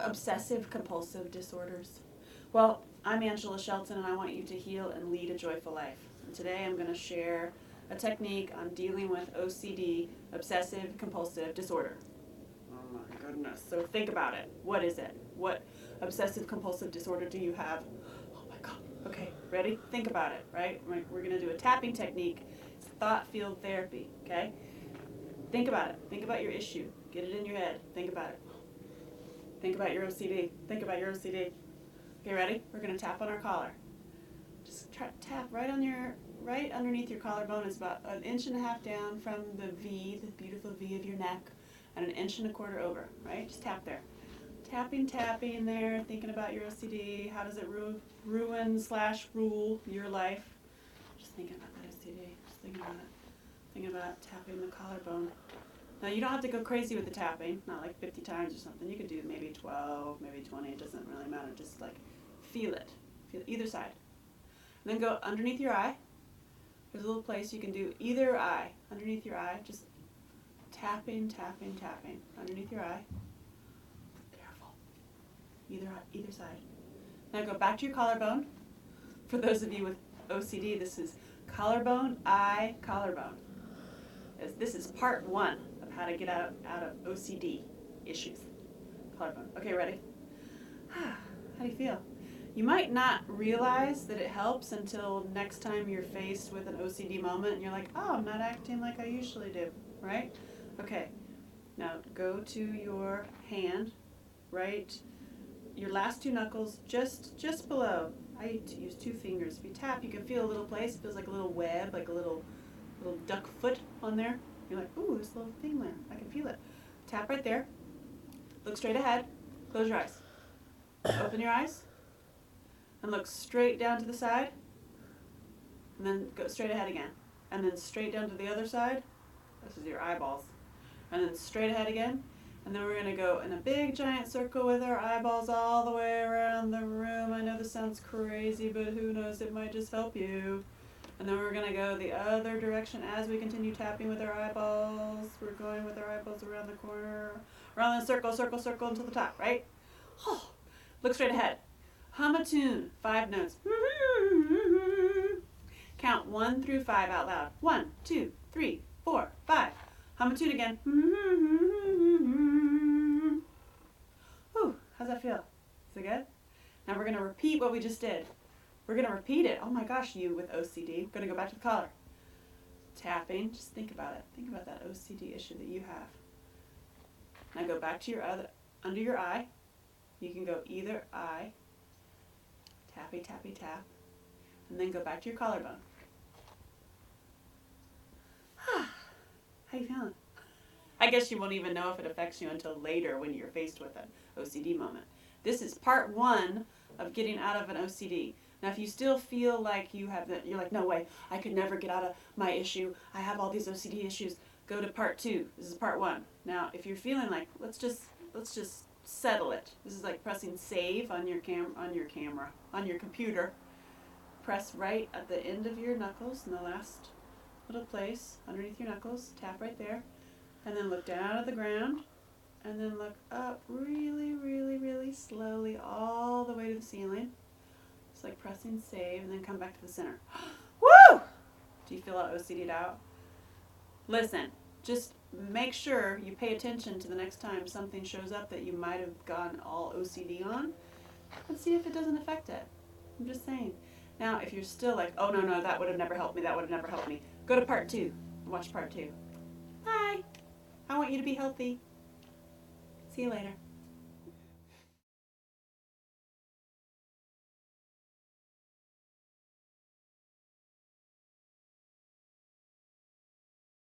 obsessive compulsive disorders? Well, I'm Angela Shelton, and I want you to heal and lead a joyful life. And today I'm going to share a technique on dealing with OCD, obsessive compulsive disorder. Oh my goodness. So think about it. What is it? What obsessive compulsive disorder do you have? Oh my God. Okay, ready? Think about it, right? We're going to do a tapping technique. It's thought field therapy, okay? Think about it. Think about your issue. Get it in your head. Think about it. Think about your OCD. Think about your OCD. Okay, ready? We're going to tap on our collar. Just tap right underneath your collarbone. It's about 1.5 inches down from the V, the beautiful V of your neck, and 1.25 inches over, right? Just tap there. Tapping there, thinking about your OCD. How does it ruin/rule your life? Just thinking about that OCD. Just thinking about it. Thinking about tapping the collarbone. Now, you don't have to go crazy with the tapping, not like 50 times or something. You could do maybe 12, maybe 20. It doesn't really matter. Just like feel it. Feel either side. And then go underneath your eye. There's a little place you can do either eye. Underneath your eye, just tapping underneath your eye. Careful. Either side. Now go back to your collarbone. For those of you with OCD, this is collarbone, eye, collarbone. This is part 1 of how to get out of OCD issues. Collarbone. Okay, ready? How do you feel? You might not realize that it helps until next time you're faced with an OCD moment and you're like, oh, I'm not acting like I usually do, right? Okay, now go to your hand, right? Your last 2 knuckles just below. I use 2 fingers. If you tap, you can feel a little place. It feels like a little web, like a little duck foot on there. You're like, ooh, this little thing there. I can feel it. Tap right there. Look straight ahead. Close your eyes. Open your eyes. And look straight down to the side. And then go straight ahead again. And then straight down to the other side. This is your eyeballs. And then straight ahead again. And then we're going to go in a big giant circle with our eyeballs all the way around the room. I know this sounds crazy, but who knows, it might just help you. And then we're going to go the other direction as we continue tapping with our eyeballs. We're going with our eyeballs around the corner, around the circle until the top, right? Oh, look straight ahead. Hum a tune, 5 notes. Count 1 through 5 out loud. 1, 2, 3, 4, 5. Hum a tune again. Ooh, how's that feel? Is it good? Now we're going to repeat what we just did. We're going to repeat it. Oh my gosh, you with OCD. We're going to go back to the collar. Tapping. Just think about it. Think about that OCD issue that you have. Now go back to your under your eye. You can go either eye. Tappy, tappy, tap. And then go back to your collarbone. How you feeling? I guess you won't even know if it affects you until later when you're faced with an OCD moment. This is part 1 of getting out of an OCD. Now, if you still feel like you're like, no way, I could never get out of my issue. I have all these OCD issues. Go to part 2. This is part 1. Now, if you're feeling like, let's just settle it. This is like pressing save on your computer. Press right at the end of your knuckles in the last little place underneath your knuckles. Tap right there, and then look down at the ground, and then look up really, really, really slowly all the way to the ceiling. It's like pressing save, and then come back to the center. Woo! Do you feel all OCD'd out? Listen, just make sure you pay attention to the next time something shows up that you might have gone all OCD on, and see if it doesn't affect it. I'm just saying. Now, if you're still like, oh no, that would have never helped me, go to part 2 and watch part 2. Bye. I want you to be healthy. See you later.